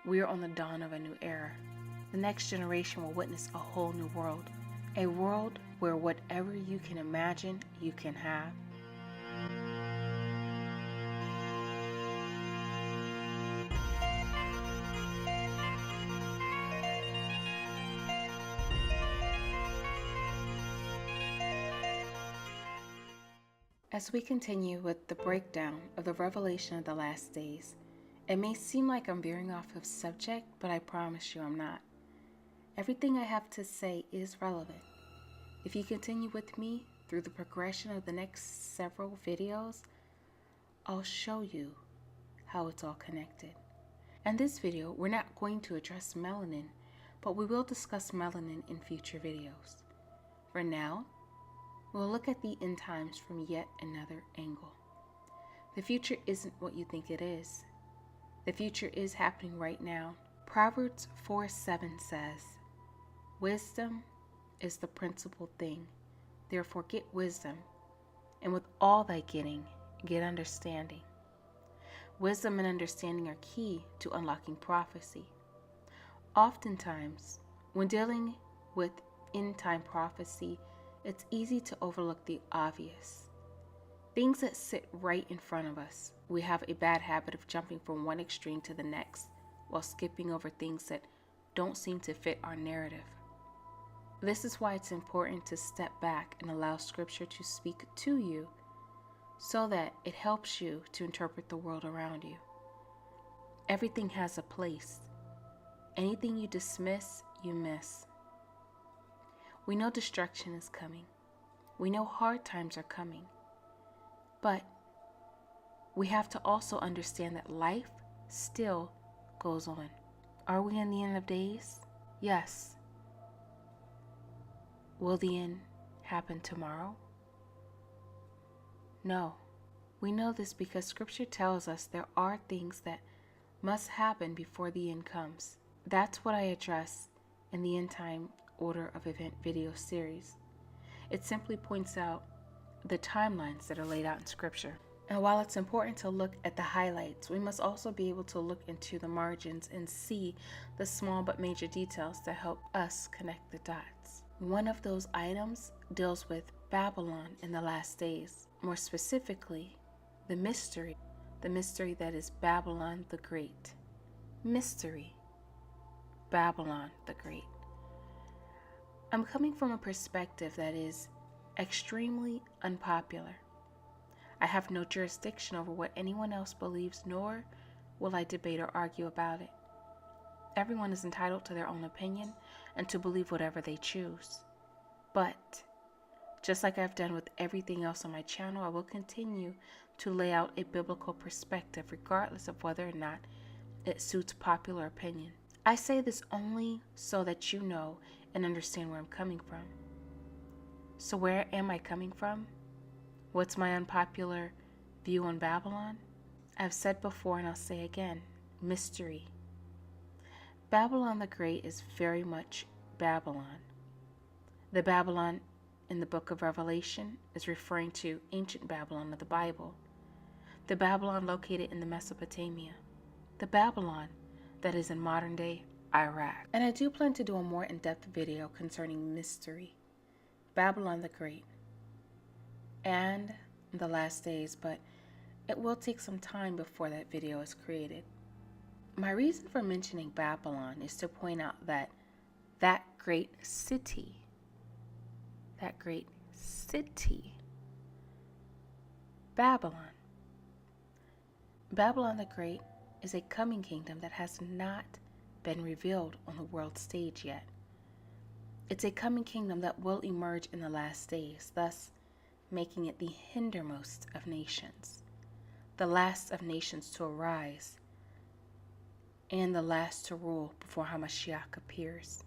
We are on the dawn of a new era. The next generation will witness a whole new world. A world where whatever you can imagine, you can have. As we continue with the breakdown of the revelation of the last days, it may seem like I'm veering off of subject, but I promise you I'm not. Everything I have to say is relevant. If you continue with me through the progression of the next several videos, I'll show you how it's all connected. In this video, we're not going to address melanin, but we will discuss melanin in future videos. For now, we'll look at the end times from yet another angle. The future isn't what you think it is. The future is happening right now. Proverbs 4:7 says, "Wisdom is the principal thing. Therefore get wisdom, and with all thy getting, get understanding." Wisdom and understanding are key to unlocking prophecy. Oftentimes, when dealing with end-time prophecy, it's easy to overlook the obvious. Things that sit right in front of us. We have a bad habit of jumping from one extreme to the next while skipping over things that don't seem to fit our narrative. This is why it's important to step back and allow Scripture to speak to you so that it helps you to interpret the world around you. Everything has a place. Anything you dismiss, you miss. We know destruction is coming. We know hard times are coming. But we have to also understand that life still goes on. Are we in the end of days? Yes. Will the end happen tomorrow? No. We know this because Scripture tells us there are things that must happen before the end comes. That's what I address in the End Time Order of Event video series. It simply points out the timelines that are laid out in Scripture. And while it's important to look at the highlights, we must also be able to look into the margins and see the small but major details that help us connect the dots. One of those items deals with Babylon in the last days. More specifically, the mystery that is Babylon the Great. Mystery, Babylon the Great. I'm coming from a perspective that is extremely unpopular. I have no jurisdiction over what anyone else believes, nor will I debate or argue about it. Everyone is entitled to their own opinion and to believe whatever they choose. But, just like I've done with everything else on my channel, I will continue to lay out a biblical perspective regardless of whether or not it suits popular opinion. I say this only so that you know and understand where I'm coming from. So where am I coming from? What's my unpopular view on Babylon? I've said before and I'll say again, mystery. Babylon the Great is very much Babylon. The Babylon in the book of Revelation is referring to ancient Babylon of the Bible. The Babylon located in the Mesopotamia. The Babylon that is in modern day Iraq. And I do plan to do a more in-depth video concerning mystery, Babylon the Great, and the last days, but it will take some time before that video is created. My reason for mentioning Babylon is to point out that that great city, Babylon the Great is a coming kingdom that has not been revealed on the world stage yet. It's a coming kingdom that will emerge in the last days, thus making it the hindermost of nations, the last of nations to arise, and the last to rule before Hamashiach appears.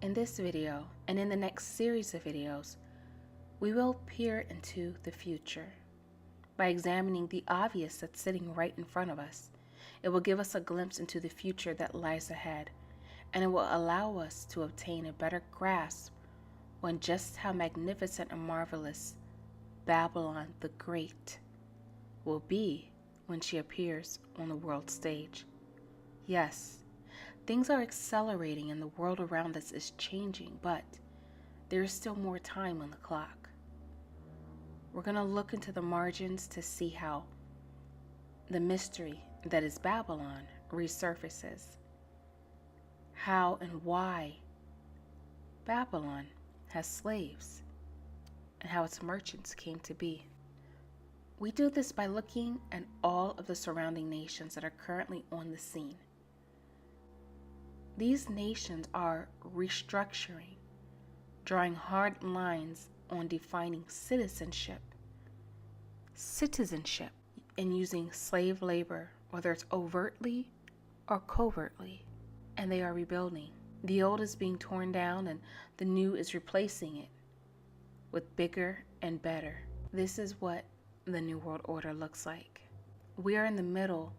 In this video, and in the next series of videos, we will peer into the future. By examining the obvious that's sitting right in front of us, it will give us a glimpse into the future that lies ahead, and it will allow us to obtain a better grasp on just how magnificent and marvelous Babylon the Great will be when she appears on the world stage. Yes, Things are accelerating and the world around us is changing, but there is still more time on the clock. We're going to look into the margins to see how the mystery that is Babylon resurfaces. How and why Babylon has slaves and how its merchants came to be. We do this by looking at all of the surrounding nations that are currently on the scene. These nations are restructuring, drawing hard lines on defining citizenship, and using slave labor, whether it's overtly or covertly, and they are rebuilding. The old is being torn down and the new is replacing it with bigger and better. This is what the New World Order looks like. We are in the middle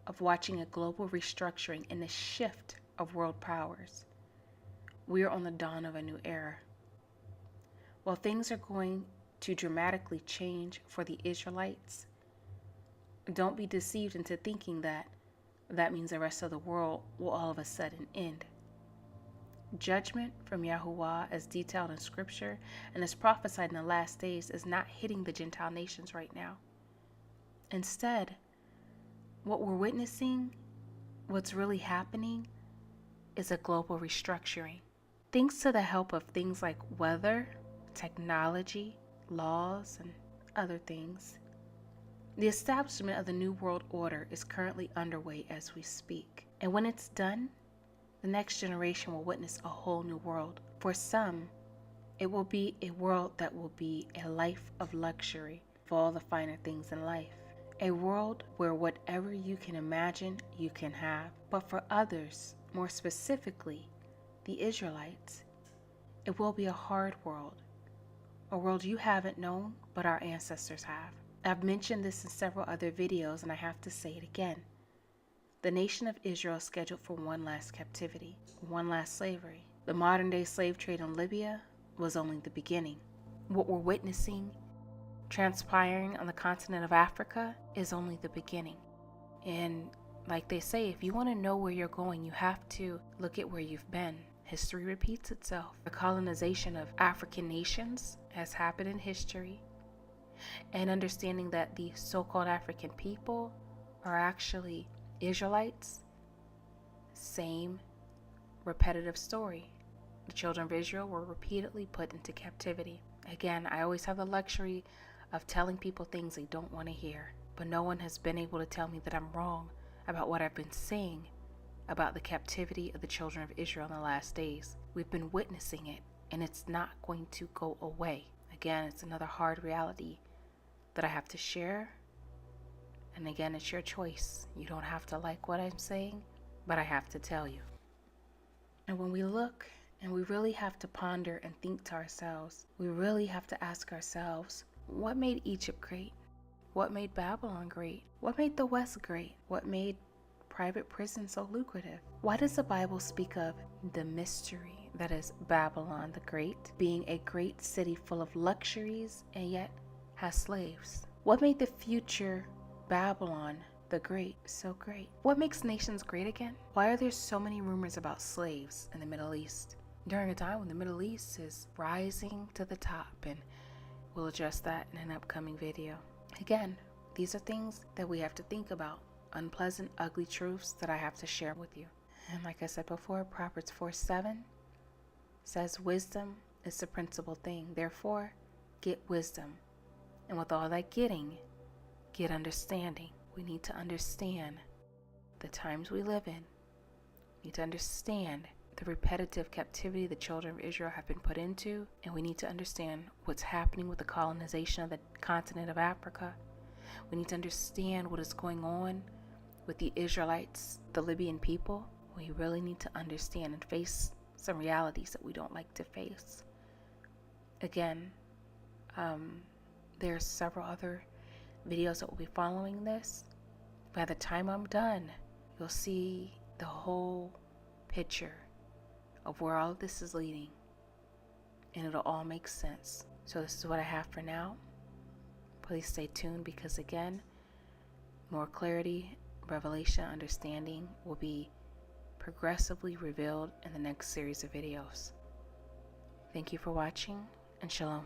of watching a global restructuring and a shift of world powers. We are on the dawn of a new era. While things are going to dramatically change for the Israelites, don't be deceived into thinking that means the rest of the world will all of a sudden end. Judgment from Yahuwah, as detailed in Scripture and as prophesied in the last days, is not hitting the Gentile nations right now. Instead, what we're witnessing, what's really happening, is a global restructuring. Thanks to the help of things like weather, technology, laws, and other things, the establishment of the New World Order is currently underway as we speak. And when it's done, the next generation will witness a whole new world. For some, it will be a world that will be a life of luxury for all the finer things in life. A world where whatever you can imagine, you can have. But for others, more specifically, the Israelites, it will be a hard world. A world you haven't known, but our ancestors have. I've mentioned this in several other videos, and I have to say it again. The nation of Israel is scheduled for one last captivity, one last slavery. The modern-day slave trade in Libya was only the beginning. What we're witnessing, transpiring on the continent of Africa, is only the beginning. And like they say, if you want to know where you're going, you have to look at where you've been. History repeats itself. The colonization of African nations has happened in history, and understanding that the so-called African people are actually Israelites, same repetitive story. The children of Israel were repeatedly put into captivity. Again, I always have the luxury of telling people things they don't want to hear, but no one has been able to tell me that I'm wrong about what I've been saying about the captivity of the children of Israel in the last days. We've been witnessing it, and it's not going to go away. Again, it's another hard reality that I have to share. And again, it's your choice. You don't have to like what I'm saying, but I have to tell you. And when we look and we really have to ponder and think to ourselves, we really have to ask ourselves, what made Egypt great? What made Babylon great? What made the West great? What made private prison so lucrative? Why does the Bible speak of the mystery that is Babylon the Great being a great city full of luxuries and yet has slaves? What made the future Babylon the Great so great? What makes nations great again? Why are there so many rumors about slaves in the Middle East during a time when the Middle East is rising to the top? And we'll address that in an upcoming video. Again, these are things that we have to think about. Unpleasant, ugly truths that I have to share with you. And like I said before, Proverbs 4:7 says wisdom is the principal thing. Therefore, get wisdom. And with all that getting, get understanding. We need to understand the times we live in. We need to understand the repetitive captivity the children of Israel have been put into, and we need to understand what's happening with the colonization of the continent of Africa. We need to understand what is going on with the Israelites, the Libyan people. We really need to understand and face some realities that we don't like to face. Again, there are several other videos that will be following this. By the time I'm done, you'll see the whole picture of where all of this is leading, and it'll all make sense. So this is what I have for now. Please stay tuned, because again, more clarity, revelation, understanding will be progressively revealed in the next series of videos. Thank you for watching, and shalom.